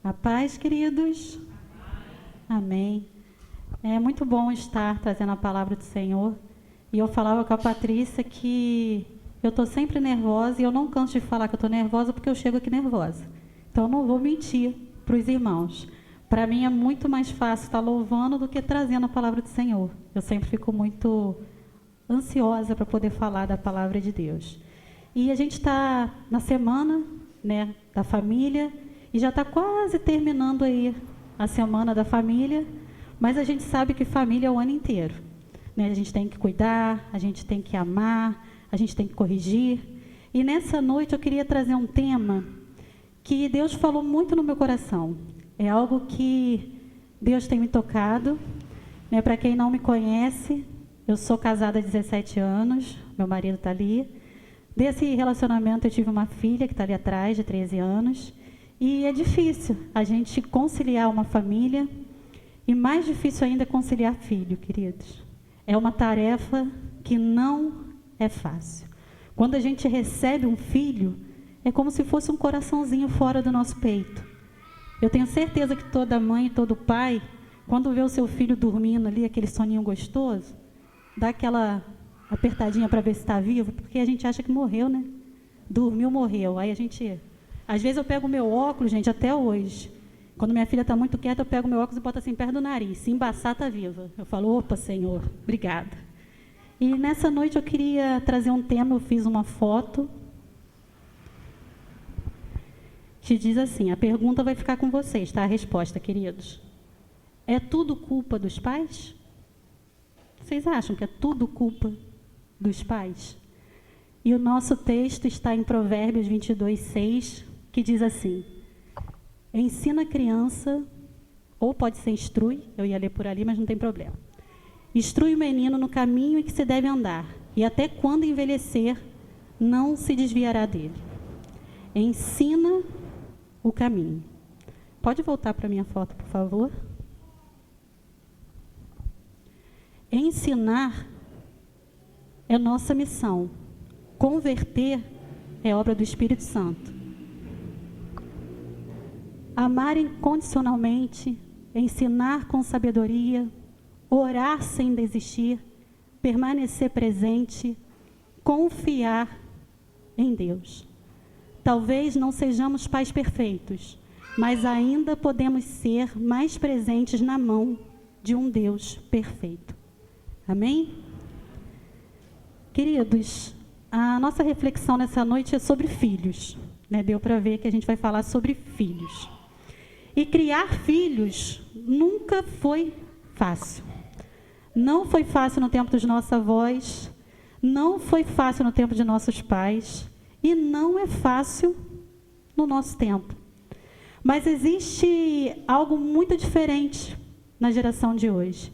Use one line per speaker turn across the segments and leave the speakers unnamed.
A paz, queridos. Amém. É muito bom estar trazendo a palavra do Senhor. E eu falava com a Patrícia que eu estou sempre nervosa e eu não canso de falar que eu estou nervosa porque eu chego aqui nervosa. Então eu não vou mentir para os irmãos. Para mim é muito mais fácil estar louvando do que trazendo a palavra do Senhor. Eu sempre fico muito ansiosa para poder falar da palavra de Deus. E a gente está na semana, né, da família. E já está quase terminando aí a semana da família, mas a gente sabe que família é o ano inteiro, né? A gente tem que cuidar, a gente tem que amar, a gente tem que corrigir. E nessa noite eu queria trazer um tema que Deus falou muito no meu coração. É algo que Deus tem me tocado, né? Para quem não me conhece, eu sou casada há 17 anos, meu marido está ali. Desse relacionamento eu tive uma filha que está ali atrás, de 13 anos. E é difícil a gente conciliar uma família e mais difícil ainda é conciliar filho, queridos. É uma tarefa que não é fácil. Quando a gente recebe um filho, é como se fosse um coraçãozinho fora do nosso peito. Eu tenho certeza que toda mãe e todo pai, quando vê o seu filho dormindo ali, aquele soninho gostoso, dá aquela apertadinha para ver se está vivo, porque a gente acha que morreu, né? Dormiu, morreu. Aí a gente... Às vezes eu pego o meu óculos, gente, até hoje. Quando minha filha está muito quieta, eu pego o meu óculos e boto assim perto do nariz. Se embaçar, está viva. Eu falo, opa, Senhor, obrigada. E nessa noite eu queria trazer um tema, eu fiz uma foto que diz assim, a pergunta vai ficar com vocês, tá? A resposta, queridos. É tudo culpa dos pais? Vocês acham que é tudo culpa dos pais? E o nosso texto está em Provérbios 22:6, que diz assim, ensina a criança, ou pode ser instrui, eu ia ler por ali, mas não tem problema. Instrui o menino no caminho em que se deve andar, e até quando envelhecer, não se desviará dele. Ensina o caminho. Pode voltar para a minha foto, por favor? Ensinar é nossa missão. Converter é obra do Espírito Santo. Amar incondicionalmente, ensinar com sabedoria, orar sem desistir, permanecer presente, confiar em Deus. Talvez não sejamos pais perfeitos, mas ainda podemos ser mais presentes na mão de um Deus perfeito. Amém? Queridos, a nossa reflexão nessa noite é sobre filhos, né? Deu para ver que a gente vai falar sobre filhos. E criar filhos nunca foi fácil. Não foi fácil no tempo dos nossos avós, não foi fácil no tempo de nossos pais, e não é fácil no nosso tempo. Mas existe algo muito diferente na geração de hoje.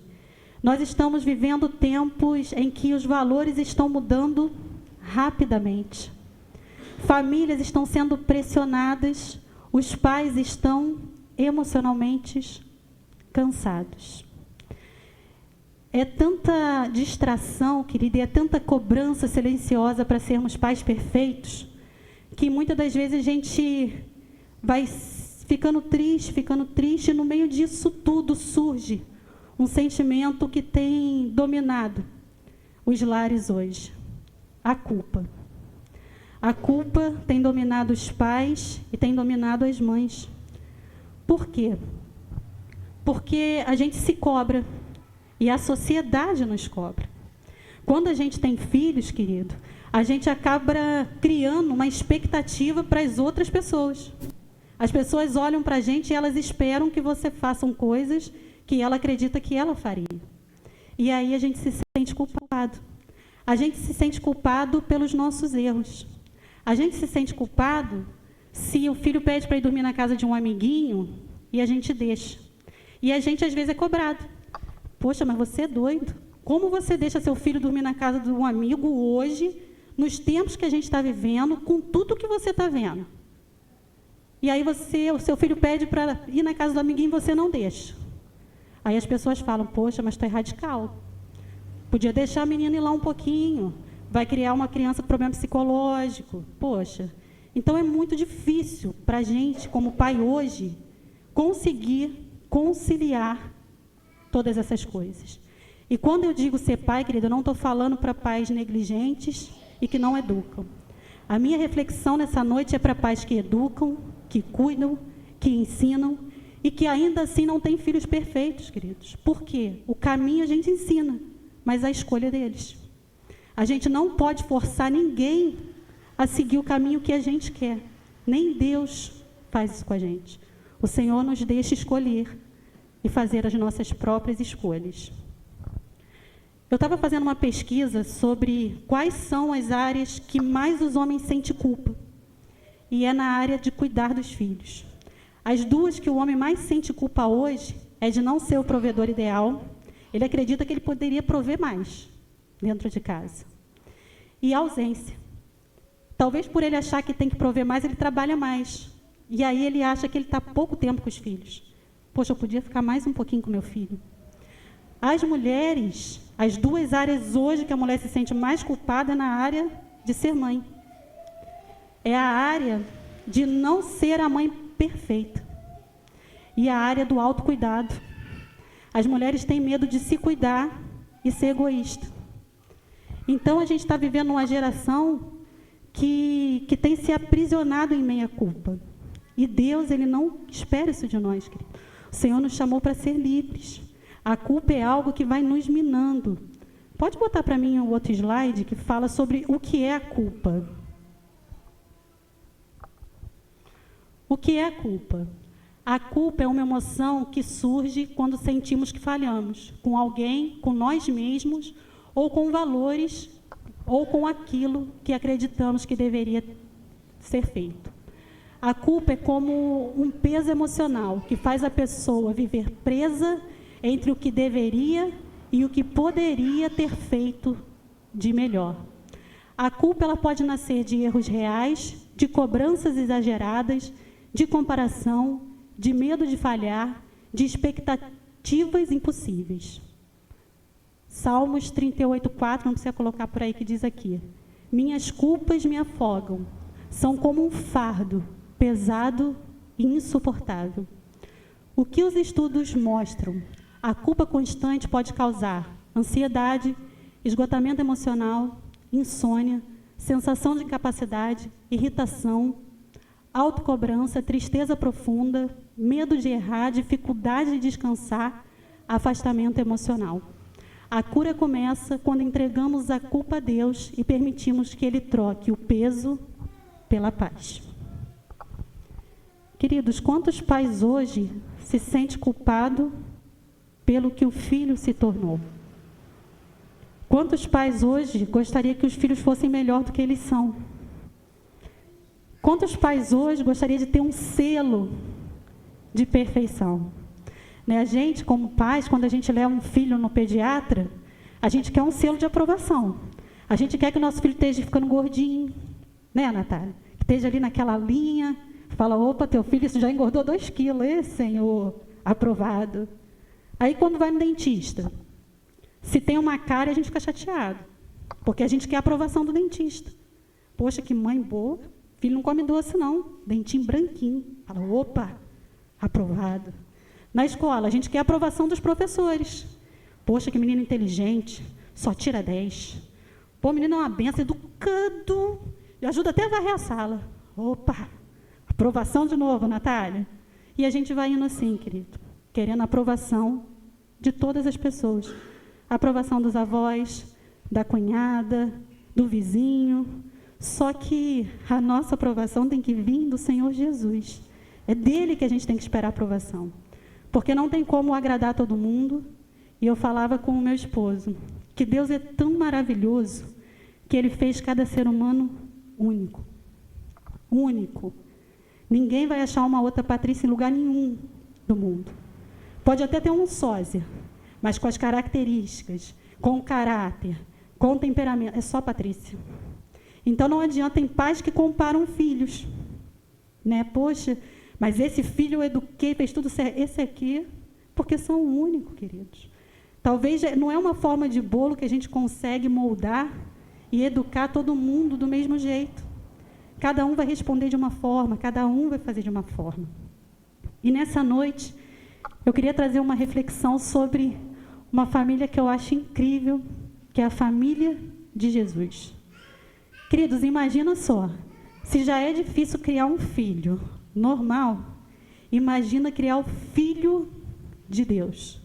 Nós estamos vivendo tempos em que os valores estão mudando rapidamente. Famílias estão sendo pressionadas, os pais estão emocionalmente cansados. É tanta distração, querida, e é tanta cobrança silenciosa para sermos pais perfeitos, que muitas das vezes a gente vai ficando triste, e no meio disso tudo surge um sentimento que tem dominado os lares hoje. A culpa. A culpa tem dominado os pais e tem dominado as mães. Por quê? Porque a gente se cobra e a sociedade nos cobra. Quando a gente tem filhos, querido, a gente acaba criando uma expectativa para as outras pessoas. As pessoas olham para a gente e elas esperam que você façam coisas que ela acredita que ela faria. E aí a gente se sente culpado. A gente se sente culpado pelos nossos erros. A gente se sente culpado se o filho pede para ir dormir na casa de um amiguinho e a gente deixa. E a gente, às vezes, é cobrado. Poxa, mas você é doido. Como você deixa seu filho dormir na casa de um amigo hoje, nos tempos que a gente está vivendo, com tudo que você está vendo? E aí o seu filho pede para ir na casa do amiguinho e você não deixa. Aí as pessoas falam, poxa, mas tu é radical. Podia deixar a menina ir lá um pouquinho. Vai criar uma criança com problema psicológico. Poxa. Então é muito difícil para a gente, como pai hoje, conseguir conciliar todas essas coisas. E quando eu digo ser pai, querido, eu não estou falando para pais negligentes e que não educam. A minha reflexão nessa noite é para pais que educam, que cuidam, que ensinam e que ainda assim não têm filhos perfeitos, queridos. Por quê? O caminho a gente ensina, mas a escolha é deles. A gente não pode forçar ninguém a seguir o caminho que a gente quer. Nem Deus faz isso com a gente. O Senhor nos deixa escolher e fazer as nossas próprias escolhas. Eu estava fazendo uma pesquisa sobre quais são as áreas que mais os homens sentem culpa. E é na área de cuidar dos filhos. As duas que o homem mais sente culpa hoje é de não ser o provedor ideal. Ele acredita que ele poderia prover mais dentro de casa. E a ausência. Talvez por ele achar que tem que prover mais, ele trabalha mais. E aí ele acha que ele está pouco tempo com os filhos. Poxa, eu podia ficar mais um pouquinho com meu filho. As mulheres, as duas áreas hoje que a mulher se sente mais culpada é na área de ser mãe. É a área de não ser a mãe perfeita. E a área do autocuidado. As mulheres têm medo de se cuidar e ser egoísta. Então, a gente está vivendo uma geração que tem se aprisionado em meia culpa. E Deus, Ele não espera isso de nós, querido. O Senhor nos chamou para ser livres. A culpa é algo que vai nos minando. Pode botar para mim o outro slide que fala sobre o que é a culpa. O que é a culpa? A culpa é uma emoção que surge quando sentimos que falhamos com alguém, com nós mesmos, ou com valores, ou com aquilo que acreditamos que deveria ser feito. A culpa é como um peso emocional que faz a pessoa viver presa entre o que deveria e o que poderia ter feito de melhor. A culpa ela pode nascer de erros reais, de cobranças exageradas, de comparação, de medo de falhar, de expectativas impossíveis. Salmos 38:4, não precisa colocar por aí que diz aqui: minhas culpas me afogam, são como um fardo pesado e insuportável. O que os estudos mostram? A culpa constante pode causar ansiedade, esgotamento emocional, insônia, sensação de incapacidade, irritação, autocobrança, tristeza profunda, medo de errar, dificuldade de descansar, afastamento emocional. A cura começa quando entregamos a culpa a Deus e permitimos que Ele troque o peso pela paz. Queridos, quantos pais hoje se sentem culpados pelo que o filho se tornou? Quantos pais hoje gostariam que os filhos fossem melhor do que eles são? Quantos pais hoje gostariam de ter um selo de perfeição? A gente, como pais, quando a gente leva um filho no pediatra, a gente quer um selo de aprovação. A gente quer que o nosso filho esteja ficando gordinho, né, Natália? Que esteja ali naquela linha, fala, opa, teu filho isso já engordou 2 quilos, Senhor, aprovado. Aí, quando vai no dentista, se tem uma cárie, a gente fica chateado, porque a gente quer a aprovação do dentista. Poxa, que mãe boa, filho não come doce, não, dentinho branquinho. Fala, opa, aprovado. Na escola, a gente quer a aprovação dos professores. Poxa, que menino inteligente, só tira 10. Pô, o menino é uma benção, educado, e ajuda até a varrer a sala. Opa, aprovação de novo, Natália. E a gente vai indo assim, querido, querendo a aprovação de todas as pessoas. A aprovação dos avós, da cunhada, do vizinho. Só que a nossa aprovação tem que vir do Senhor Jesus. É dele que a gente tem que esperar a aprovação. Porque não tem como agradar todo mundo. E eu falava com o meu esposo que Deus é tão maravilhoso que Ele fez cada ser humano único. Único. Ninguém vai achar uma outra Patrícia em lugar nenhum do mundo. Pode até ter um sósia, mas com as características, com o caráter, com o temperamento. É só Patrícia. Então não adianta, tem pais que comparam filhos. Né? Poxa, mas esse filho eu eduquei, fez tudo certo. Esse aqui, porque são únicos, queridos. Talvez não é uma forma de bolo que a gente consegue moldar e educar todo mundo do mesmo jeito. Cada um vai responder de uma forma, cada um vai fazer de uma forma. E nessa noite, eu queria trazer uma reflexão sobre uma família que eu acho incrível, que é a família de Jesus. Queridos, imagina só, se já é difícil criar um filho normal, imagina criar o filho de Deus.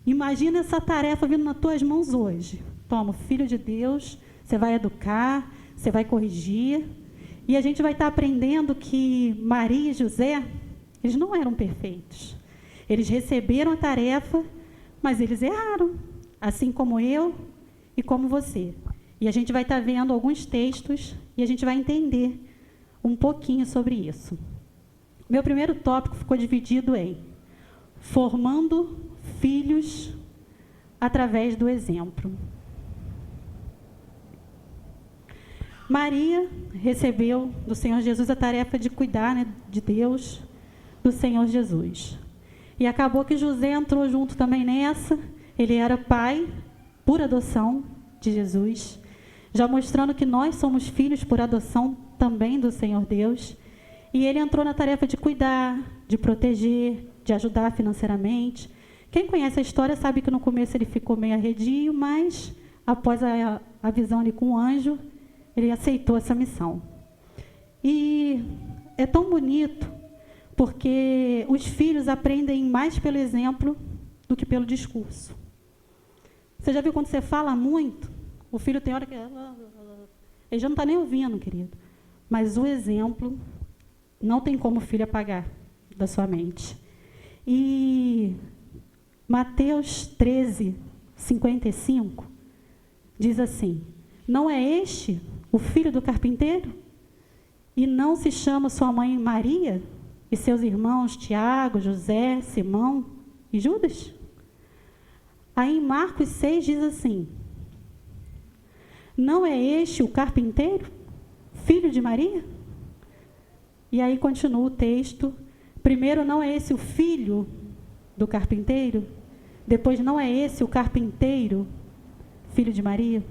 Imagina essa tarefa vindo nas tuas mãos hoje. Toma, filho de Deus, você vai educar, você vai corrigir. E a gente vai estar aprendendo que Maria e José, eles não eram perfeitos. Eles receberam a tarefa, mas eles erraram, assim como eu e como você. E a gente vai estar vendo alguns textos e a gente vai entender um pouquinho sobre isso. Meu primeiro tópico ficou dividido em formando filhos através do exemplo. Maria recebeu do Senhor Jesus a tarefa de cuidar, de Deus, do Senhor Jesus. E acabou que José entrou junto também nessa. Ele era pai por adoção de Jesus, já mostrando que nós somos filhos por adoção também do Senhor Deus. E ele entrou na tarefa de cuidar, de proteger, de ajudar financeiramente. Quem conhece a história sabe que no começo ele ficou meio arredio, mas após a visão ali com o anjo, ele aceitou essa missão. E é tão bonito, porque os filhos aprendem mais pelo exemplo do que pelo discurso. Você já viu quando você fala muito, o filho tem hora que ele já não está nem ouvindo, querido. Mas o exemplo não tem como o filho apagar da sua mente. E Mateus 13, 55, diz assim: não é este o filho do carpinteiro? E não se chama sua mãe Maria? E seus irmãos Tiago, José, Simão e Judas? Aí em Marcos 6 diz assim: não é este o carpinteiro, filho de Maria? E aí continua o texto. Primeiro, não é esse o filho do carpinteiro? Depois, não é esse o carpinteiro, filho de Maria?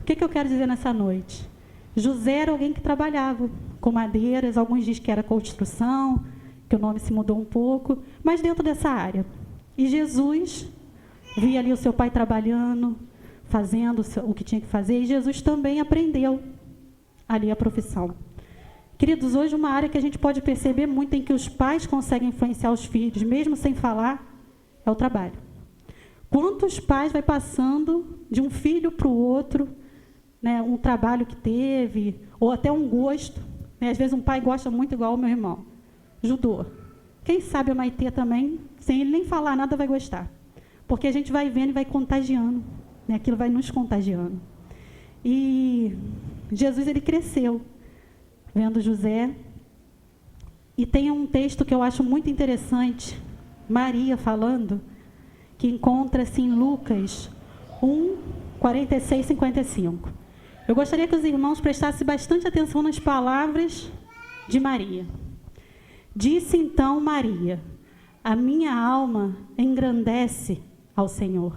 O que eu quero dizer nessa noite? José era alguém que trabalhava com madeiras, alguns dizem que era construção, que o nome se mudou um pouco, mas dentro dessa área. E Jesus via ali o seu pai trabalhando, fazendo o que tinha que fazer, e Jesus também aprendeu ali a profissão. Queridos, hoje uma área que a gente pode perceber muito em que os pais conseguem influenciar os filhos, mesmo sem falar, é o trabalho. Quantos pais vai passando de um filho para o outro, né, um trabalho que teve, ou até um gosto, né? Às vezes um pai gosta muito igual o meu irmão, judô. Quem sabe a Maitê também, sem ele nem falar nada, vai gostar. Porque a gente vai vendo e vai contagiando, né? Aquilo vai nos contagiando. E Jesus, ele cresceu vendo José. E tem um texto que eu acho muito interessante, Maria falando, que encontra-se em Lucas 1, 46, 55. Eu gostaria que os irmãos prestassem bastante atenção nas palavras de Maria. Disse então Maria: a minha alma engrandece ao Senhor.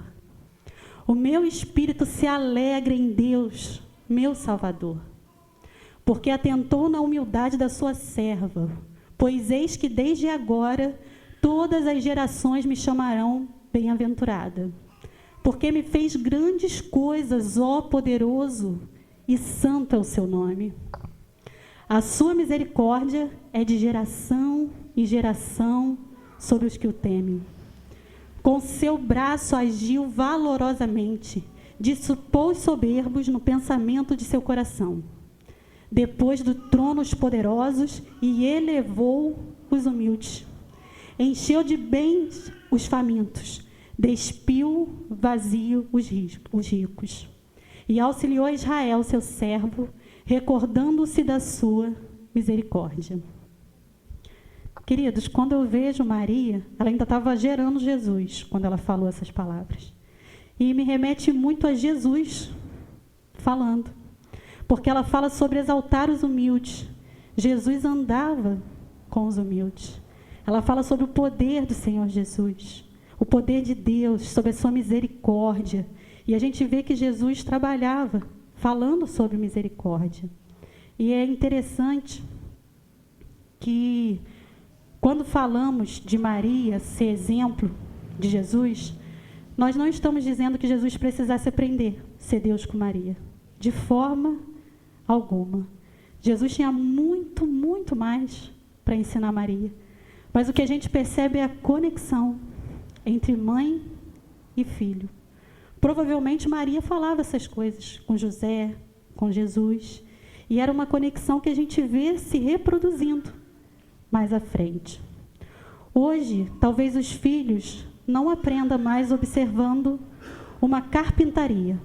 O meu espírito se alegra em Deus, meu Salvador, porque atentou na humildade da sua serva. Pois eis que desde agora todas as gerações me chamarão bem-aventurada. Porque me fez grandes coisas, ó poderoso, e santo é o seu nome. A sua misericórdia é de geração em geração sobre os que o temem. Com seu braço agiu valorosamente, dissipou os soberbos no pensamento de seu coração. Depois do trono os poderosos e elevou os humildes. Encheu de bens os famintos, despiu vazio os ricos. E auxiliou Israel, seu servo, recordando-se da sua misericórdia. Queridos, quando eu vejo Maria, ela ainda estava gerando Jesus, quando ela falou essas palavras. E me remete muito a Jesus falando. Porque ela fala sobre exaltar os humildes. Jesus andava com os humildes. Ela fala sobre o poder do Senhor Jesus, o poder de Deus, sobre a sua misericórdia. E a gente vê que Jesus trabalhava falando sobre misericórdia. E é interessante que Quando falamos de Maria ser exemplo de Jesus, nós não estamos dizendo que Jesus precisasse aprender a ser Deus com Maria. De forma alguma. Jesus tinha muito, muito mais para ensinar Maria. Mas o que a gente percebe é a conexão entre mãe e filho. Provavelmente Maria falava essas coisas com José, com Jesus. E era uma conexão que a gente vê se reproduzindo mais à frente. Hoje, talvez os filhos não aprendam mais observando uma carpintaria,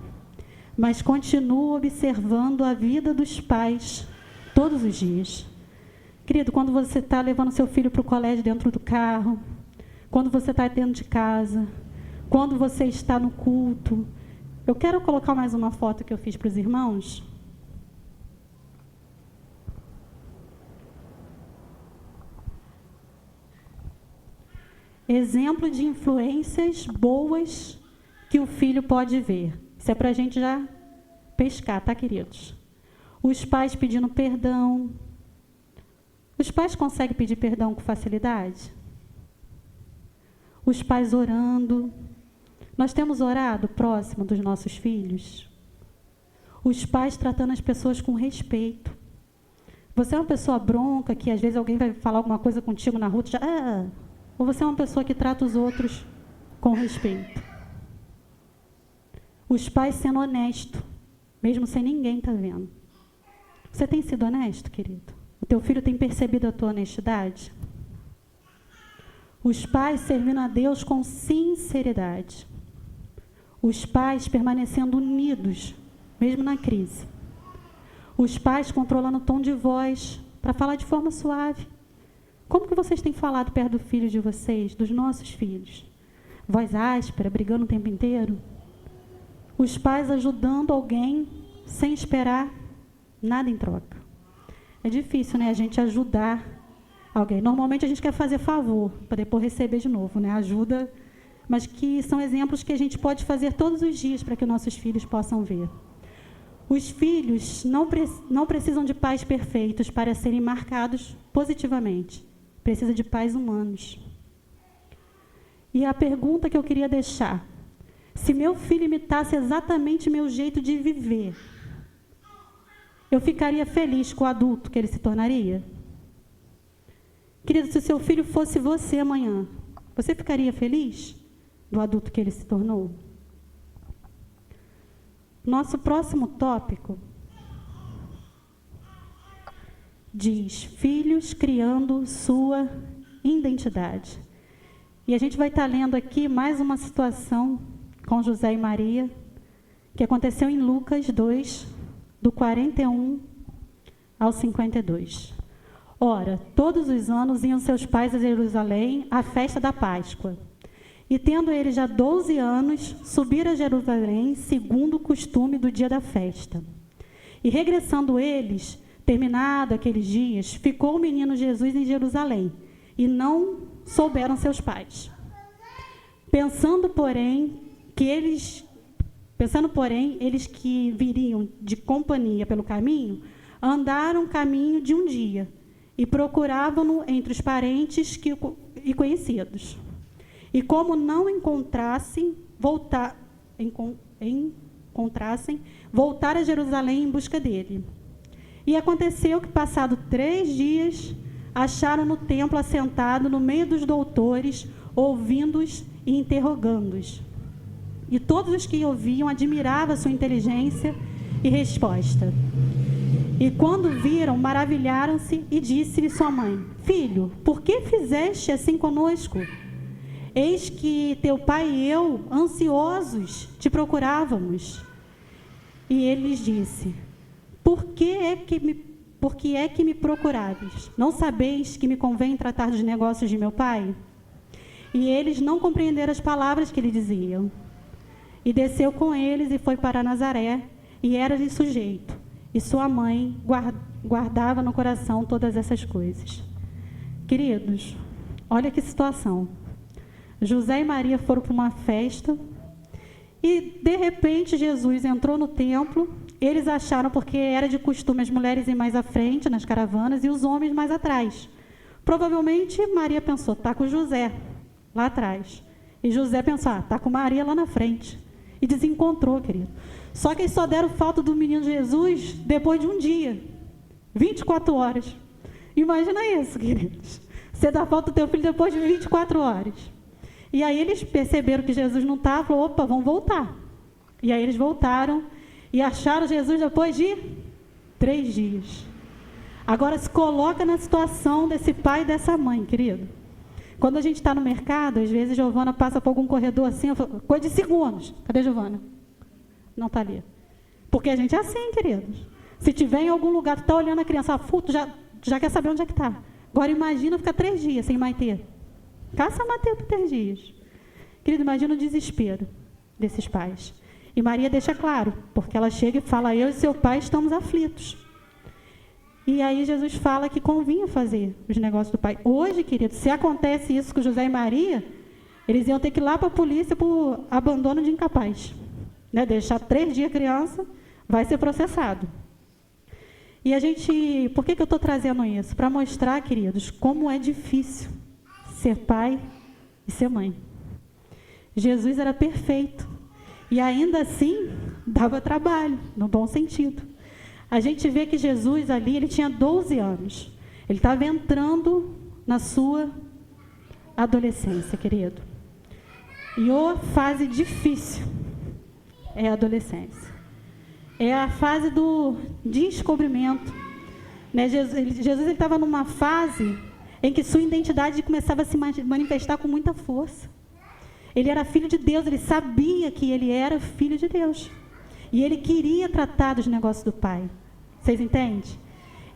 mas continuam observando a vida dos pais todos os dias. Querido, quando você está levando seu filho para o colégio dentro do carro, quando você está dentro de casa, quando você está no culto. Eu quero colocar mais uma foto que eu fiz para os irmãos. Exemplo de influências boas que o filho pode ver. Isso é para a gente já pescar, tá, queridos? Os pais pedindo perdão. Os pais conseguem pedir perdão com facilidade? Os pais orando. Nós temos orado próximo dos nossos filhos? Os pais tratando as pessoas com respeito. Você é uma pessoa bronca, que às vezes alguém vai falar alguma coisa contigo na rua, já... Ou você é uma pessoa que trata os outros com respeito? Os pais sendo honestos, mesmo sem ninguém estar vendo. Você tem sido honesto, querido? O teu filho tem percebido a tua honestidade? Os pais servindo a Deus com sinceridade. Os pais permanecendo unidos, mesmo na crise. Os pais controlando o tom de voz para falar de forma suave. Como que vocês têm falado perto do filho de vocês, dos nossos filhos? Voz áspera, brigando o tempo inteiro? Os pais ajudando alguém sem esperar nada em troca. É difícil, né, a gente ajudar alguém. Normalmente a gente quer fazer favor, para depois receber de novo, né, ajuda, mas que são exemplos que a gente pode fazer todos os dias para que nossos filhos possam ver. Os filhos não precisam de pais perfeitos para serem marcados positivamente. Precisa de pais humanos. E a pergunta que eu queria deixar: se meu filho imitasse exatamente meu jeito de viver, eu ficaria feliz com o adulto que ele se tornaria? Querido, se o seu filho fosse você amanhã, você ficaria feliz do adulto que ele se tornou? Nosso próximo tópico diz: filhos criando sua identidade. E a gente vai estar lendo aqui mais uma situação com José e Maria, que aconteceu em Lucas 2, do 41 ao 52. Ora, todos os anos iam seus pais a Jerusalém à festa da Páscoa. E tendo ele já 12 anos, subiram a Jerusalém segundo o costume do dia da festa. E regressando eles, terminado aqueles dias, ficou o menino Jesus em Jerusalém, e não souberam seus pais. Pensando, porém, eles que viriam de companhia pelo caminho, andaram o caminho de um dia, e procuravam-no entre os parentes e conhecidos. E como não encontrassem, voltar a Jerusalém em busca dele. E aconteceu que, passado 3 dias, acharam no templo assentado no meio dos doutores, ouvindo-os e interrogando-os. E todos os que ouviam admiravam a sua inteligência e resposta. E quando viram, maravilharam-se e disse-lhe sua mãe: Filho, por que fizeste assim conosco? Eis que teu pai e eu, ansiosos, te procurávamos. E ele lhes disse: Por que é que me procuráveis? Não sabeis que me convém tratar dos negócios de meu pai? E eles não compreenderam as palavras que lhe diziam. E desceu com eles e foi para Nazaré, e era-lhe sujeito. E sua mãe guardava no coração todas essas coisas. Queridos, olha que situação. José e Maria foram para uma festa e, de repente, Jesus entrou no templo. Eles acharam, porque era de costume as mulheres ir mais à frente nas caravanas e os homens mais atrás, Provavelmente Maria pensou, está com José lá atrás. E José pensou, está com Maria lá na frente. E desencontrou, querido. Só que eles só deram falta do menino Jesus depois de um dia. 24 horas. Imagina isso, queridos. Você dá falta do teu filho depois de 24 horas. E aí eles perceberam que Jesus não estava, falaram, opa, vamos voltar. E aí eles voltaram e acharam Jesus depois de 3 dias. Agora se coloca na situação desse pai e dessa mãe, querido. Quando a gente está no mercado, às vezes Giovana passa por algum corredor assim, coisa de segundos. Cadê Giovana? Não está ali. Porque a gente é assim, queridos. Se tiver em algum lugar, tu está olhando a criança, tu já quer saber onde é que está. Agora imagina ficar 3 dias sem Maitê. Caça a Maitê por 3 dias. Querido, imagina o desespero desses pais. E Maria deixa claro, porque ela chega e fala, eu e seu pai estamos aflitos. E aí Jesus fala que convinha fazer os negócios do pai. Hoje, querido, se acontece isso com José e Maria, eles iam ter que ir lá para a polícia por abandono de incapaz. Né? Deixar 3 dias a criança, vai ser processado. E a gente, por que eu estou trazendo isso? Para mostrar, queridos, como é difícil ser pai e ser mãe. Jesus era perfeito. E ainda assim, dava trabalho, no bom sentido. A gente vê que Jesus ali, ele tinha 12 anos. Ele estava entrando na sua adolescência, querido. E a fase difícil é a adolescência. É a fase do descobrimento. Né? Jesus ele estava numa fase em que sua identidade começava a se manifestar com muita força. Ele era filho de Deus, ele sabia que ele era filho de Deus. E ele queria tratar dos negócios do Pai. Vocês entendem?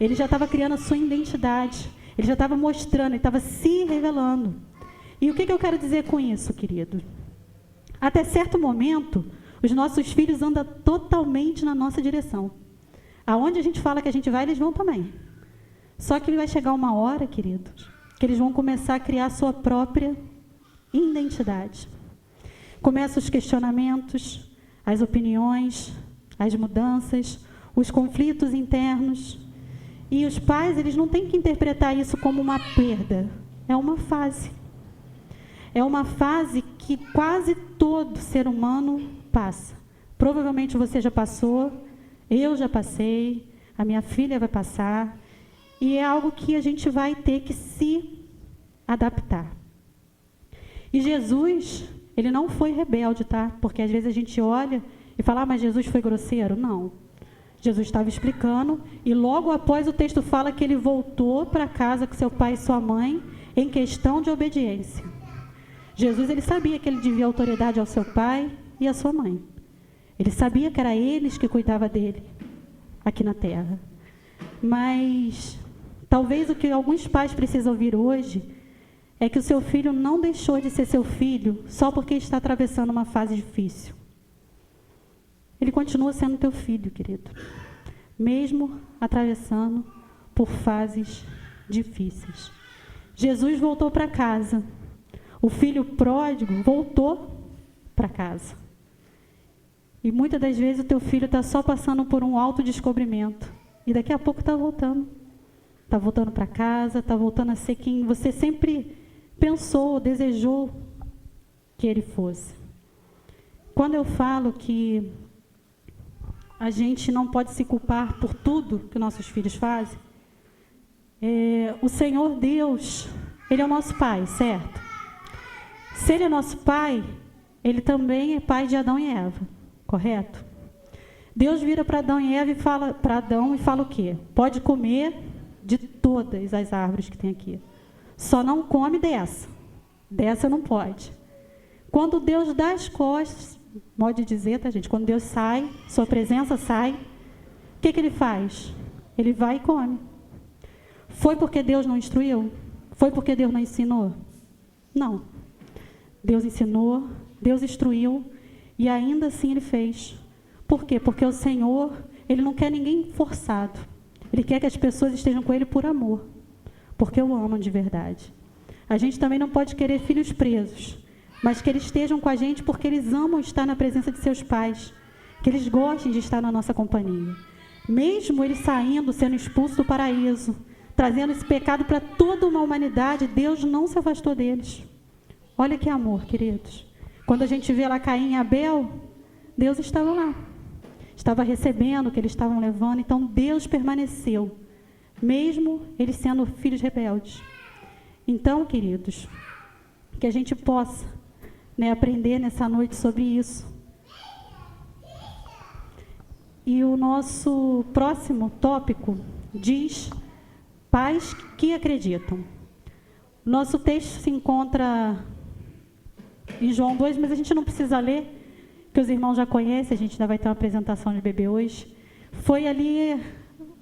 Ele já estava criando a sua identidade. Ele já estava mostrando, ele estava se revelando. E o que eu quero dizer com isso, querido? Até certo momento, os nossos filhos andam totalmente na nossa direção. Aonde a gente fala que a gente vai, eles vão também. Só que vai chegar uma hora, queridos, que eles vão começar a criar a sua própria identidade. Começam os questionamentos, as opiniões, as mudanças, os conflitos internos. E os pais, eles não têm que interpretar isso como uma perda. É uma fase. É uma fase que quase todo ser humano passa. Provavelmente você já passou, eu já passei, a minha filha vai passar. E é algo que a gente vai ter que se adaptar. E Jesus, ele não foi rebelde, tá? Porque às vezes a gente olha e fala, mas Jesus foi grosseiro. Não. Jesus estava explicando e logo após o texto fala que ele voltou para casa com seu pai e sua mãe em questão de obediência. Jesus, ele sabia que ele devia autoridade ao seu pai e à sua mãe. Ele sabia que era eles que cuidavam dele aqui na terra. Mas talvez o que alguns pais precisam ouvir hoje é que o seu filho não deixou de ser seu filho só porque está atravessando uma fase difícil. Ele continua sendo teu filho, querido. Mesmo atravessando por fases difíceis. Jesus voltou para casa. O filho pródigo voltou para casa. E muitas das vezes o teu filho está só passando por um autodescobrimento. E daqui a pouco está voltando. Está voltando para casa, está voltando a ser quem você sempre pensou, desejou que ele fosse. Quando eu falo que a gente não pode se culpar por tudo que nossos filhos fazem, o Senhor Deus, ele é o nosso Pai, certo? Se ele é nosso Pai, ele também é Pai de Adão e Eva, correto? Deus vira para Adão e Eva e fala para Adão e fala o quê? Pode comer de todas as árvores que tem aqui. Só não come dessa. Dessa não pode. Quando Deus dá as costas, pode dizer, tá, gente? Quando Deus sai, sua presença sai, o que ele faz? Ele vai e come. Foi porque Deus não instruiu? Foi porque Deus não ensinou? Não. Deus ensinou, Deus instruiu, e ainda assim ele fez. Por quê? Porque o Senhor, ele não quer ninguém forçado. Ele quer que as pessoas estejam com ele por amor, porque o amam de verdade. A gente também não pode querer filhos presos, mas que eles estejam com a gente porque eles amam estar na presença de seus pais, que eles gostem de estar na nossa companhia. Mesmo eles saindo, sendo expulsos do paraíso, trazendo esse pecado para toda uma humanidade, Deus não se afastou deles. Olha que amor, queridos. Quando a gente vê lá Caim e Abel, Deus estava lá. Estava recebendo o que eles estavam levando, então Deus permaneceu, mesmo eles sendo filhos rebeldes. Então, queridos, que a gente possa, aprender nessa noite sobre isso. E o nosso próximo tópico diz: pais que acreditam. Nosso texto se encontra em João 2, mas a gente não precisa ler, que os irmãos já conhecem, a gente ainda vai ter uma apresentação de bebê hoje. Foi ali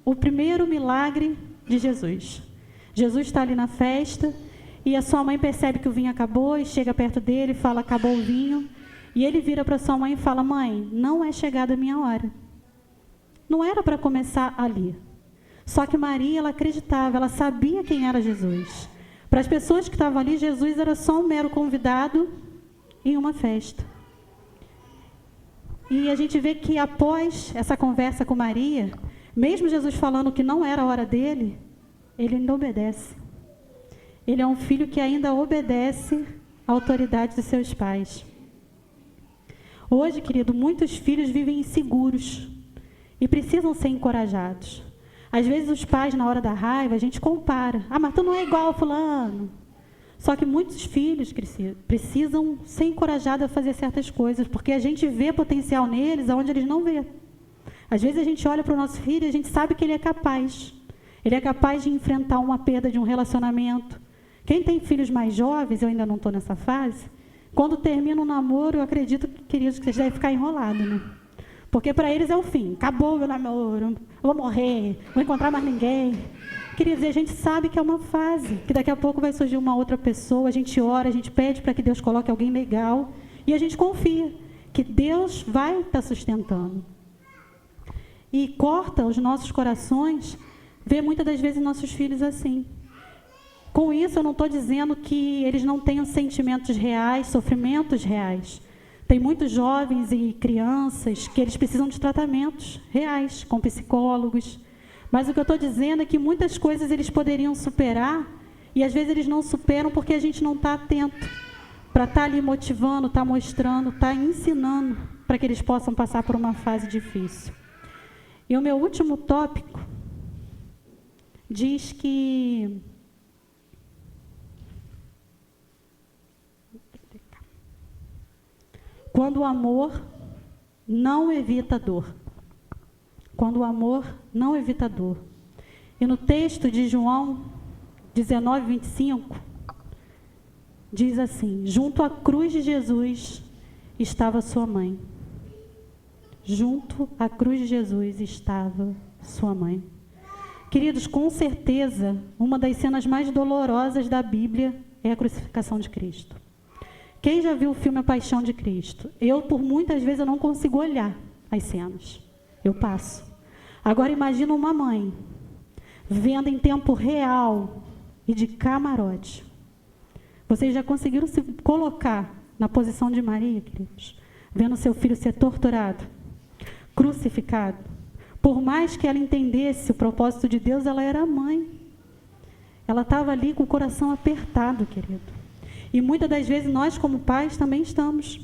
o primeiro milagre de Jesus. Jesus está ali na festa e a sua mãe percebe que o vinho acabou e chega perto dele e fala: acabou o vinho. E ele vira para sua mãe e fala: mãe, não é chegada a minha hora. Não era para começar ali. Só que Maria, ela acreditava, ela sabia quem era Jesus. Para as pessoas que estavam ali, Jesus era só um mero convidado em uma festa. E a gente vê que após essa conversa com Maria, mesmo Jesus falando que não era a hora dele, ele ainda obedece. Ele é um filho que ainda obedece à autoridade de seus pais. Hoje, querido, muitos filhos vivem inseguros e precisam ser encorajados. Às vezes os pais, na hora da raiva, a gente compara. Ah, mas tu não é igual ao fulano. Só que muitos filhos precisam ser encorajados a fazer certas coisas, porque a gente vê potencial neles onde eles não vê. Às vezes a gente olha para o nosso filho e a gente sabe que ele é capaz. Ele é capaz de enfrentar uma perda de um relacionamento. Quem tem filhos mais jovens, eu ainda não estou nessa fase, quando termina um namoro, eu acredito, queridos, que vocês devem ficar enrolados, né? Porque para eles é o fim. Acabou o meu namoro, eu vou morrer, não vou encontrar mais ninguém. Queridos, a gente sabe que é uma fase, que daqui a pouco vai surgir uma outra pessoa, a gente ora, a gente pede para que Deus coloque alguém legal, e a gente confia que Deus vai estar sustentando. E corta os nossos corações ver muitas das vezes nossos filhos assim. Com isso, eu não estou dizendo que eles não tenham sentimentos reais, sofrimentos reais. Tem muitos jovens e crianças que eles precisam de tratamentos reais, com psicólogos. Mas o que eu estou dizendo é que muitas coisas eles poderiam superar e às vezes eles não superam porque a gente não está atento para estar ali motivando, estar mostrando, estar ensinando para que eles possam passar por uma fase difícil. E o meu último tópico diz que quando o amor não evita dor. Quando o amor não evita dor. E no texto de João 19, 25, diz assim: junto à cruz de Jesus estava sua mãe. Junto à cruz de Jesus estava sua mãe. Queridos, com certeza, uma das cenas mais dolorosas da Bíblia é a crucificação de Cristo. Quem já viu o filme A Paixão de Cristo? Eu, por muitas vezes, eu não consigo olhar as cenas. Eu passo. Agora, imagina uma mãe vendo em tempo real e de camarote. Vocês já conseguiram se colocar na posição de Maria, queridos? Vendo seu filho ser torturado, crucificado. Por mais que ela entendesse o propósito de Deus, ela era mãe. Ela estava ali com o coração apertado, querido. E muitas das vezes nós, como pais, também estamos.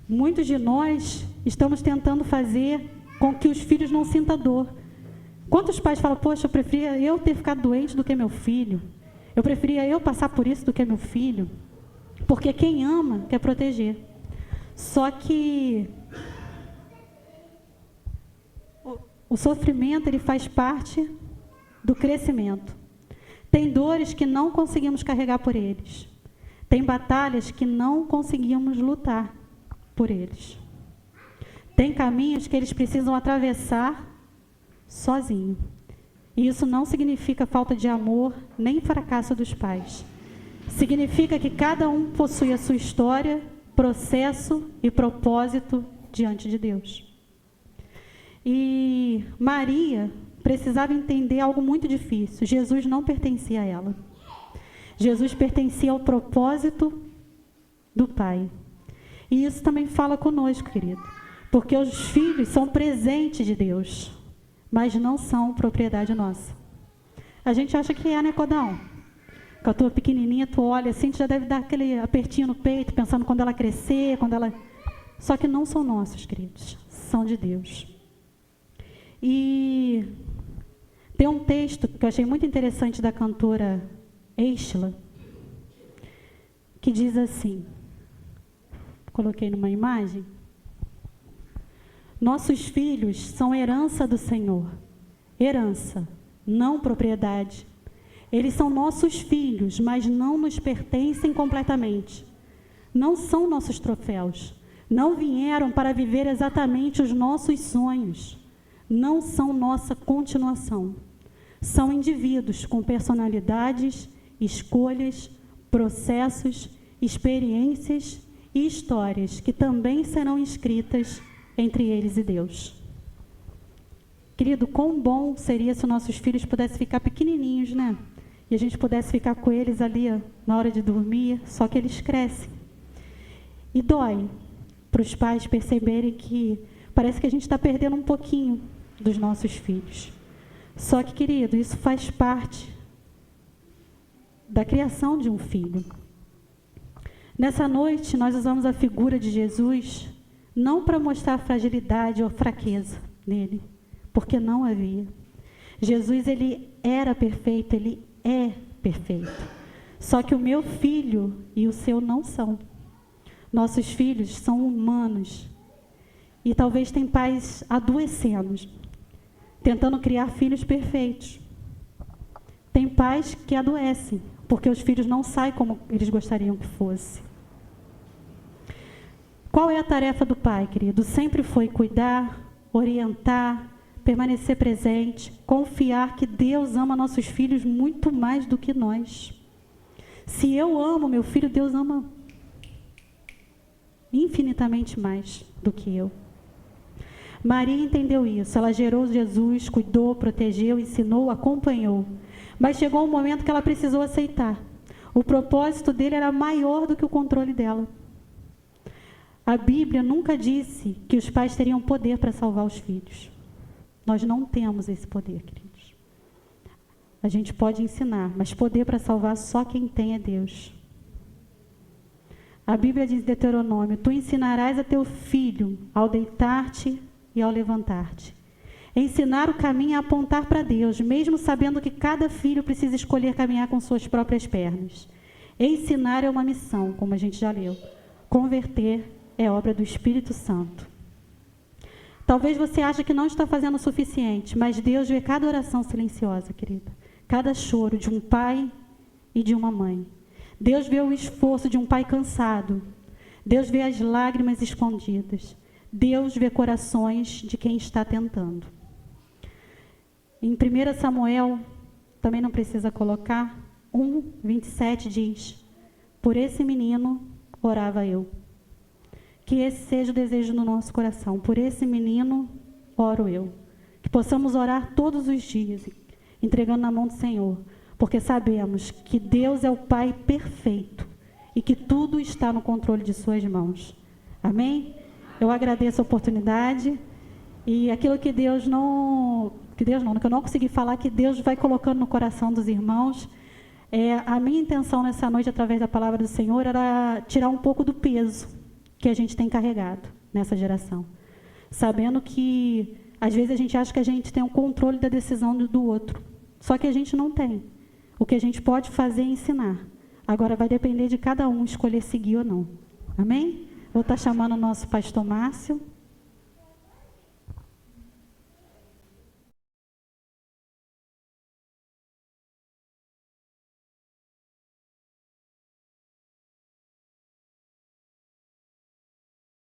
Muitos de nós estamos tentando fazer com que os filhos não sintam dor. Quantos pais falam: poxa, eu preferia eu ter ficado doente do que meu filho. Eu preferia eu passar por isso do que meu filho. Porque quem ama quer proteger. Só que o sofrimento, ele faz parte do crescimento. Tem dores que não conseguimos carregar por eles. Tem batalhas que não conseguimos lutar por eles. Tem caminhos que eles precisam atravessar sozinho. E isso não significa falta de amor, nem fracasso dos pais. Significa que cada um possui a sua história, processo e propósito diante de Deus. E Maria precisava entender algo muito difícil. Jesus não pertencia a ela. Jesus pertencia ao propósito do Pai. E isso também fala conosco, querido. Porque os filhos são presente de Deus. mas não são propriedade nossa. A gente acha que é, né, Codão? Com a tua pequenininha, tu olha assim, tu já deve dar aquele apertinho no peito, pensando quando ela crescer, quando ela... Só que não são nossos, queridos, são de Deus. E tem um texto que eu achei muito interessante da cantora Estela, que diz assim, coloquei numa imagem: nossos filhos são herança do Senhor, herança, não propriedade. Eles são nossos filhos, mas não nos pertencem completamente. Não são nossos troféus. Não vieram para viver exatamente os nossos sonhos. Não são nossa continuação. São indivíduos com personalidades, escolhas, processos, experiências e histórias que também serão escritas entre eles e Deus. Querido, quão bom seria se nossos filhos pudessem ficar pequenininhos, né? E a gente pudesse ficar com eles ali na hora de dormir, só que eles crescem. E dói para os pais perceberem que parece que a gente está perdendo um pouquinho dos nossos filhos. Só que, querido, isso faz parte da criação de um filho. Nessa noite, nós usamos a figura de Jesus não para mostrar fragilidade ou fraqueza nele, porque não havia. Jesus, ele era perfeito, ele é perfeito. Só que o meu filho e o seu não são. Nossos filhos são humanos. E talvez tem pais adoecendo, tentando criar filhos perfeitos. Tem pais que adoecem, porque os filhos não saem como eles gostariam que fosse. Qual é a tarefa do pai, querido? Sempre foi cuidar, orientar, permanecer presente, confiar que Deus ama nossos filhos muito mais do que nós. Se eu amo meu filho, Deus ama infinitamente mais do que eu. Maria entendeu isso. Ela gerou Jesus, cuidou, protegeu, ensinou, acompanhou. Mas chegou um momento que ela precisou aceitar. O propósito dele era maior do que o controle dela. A Bíblia nunca disse que os pais teriam poder para salvar os filhos. Nós não temos esse poder, queridos. A gente pode ensinar, mas poder para salvar só quem tem é Deus. A Bíblia diz em Deuteronômio: tu ensinarás a teu filho ao deitar-te e ao levantar-te. Ensinar o caminho a apontar para Deus, mesmo sabendo que cada filho precisa escolher caminhar com suas próprias pernas. Ensinar é uma missão, como a gente já leu. Converter é obra do Espírito Santo. Talvez você ache que não está fazendo o suficiente, mas Deus vê cada oração silenciosa, querida. Cada choro de um pai e de uma mãe. Deus vê o esforço de um pai cansado. Deus vê as lágrimas escondidas. Deus vê corações de quem está tentando. Em 1 Samuel, também não precisa colocar, 1:27 diz: por esse menino orava eu. Que esse seja o desejo do nosso coração. Por esse menino oro eu. Que possamos orar todos os dias, entregando na mão do Senhor, porque sabemos que Deus é o Pai perfeito e que tudo está no controle de suas mãos. Amém? Eu agradeço a oportunidade e aquilo que que eu não consegui falar, que Deus vai colocando no coração dos irmãos. A minha intenção nessa noite, através da palavra do Senhor, era tirar um pouco do peso que a gente tem carregado nessa geração. Sabendo que, às vezes, a gente acha que a gente tem o controle da decisão do outro. Só que a gente não tem. O que a gente pode fazer é ensinar. Agora vai depender de cada um escolher seguir ou não. Amém? Vou estar chamando o nosso pastor Márcio.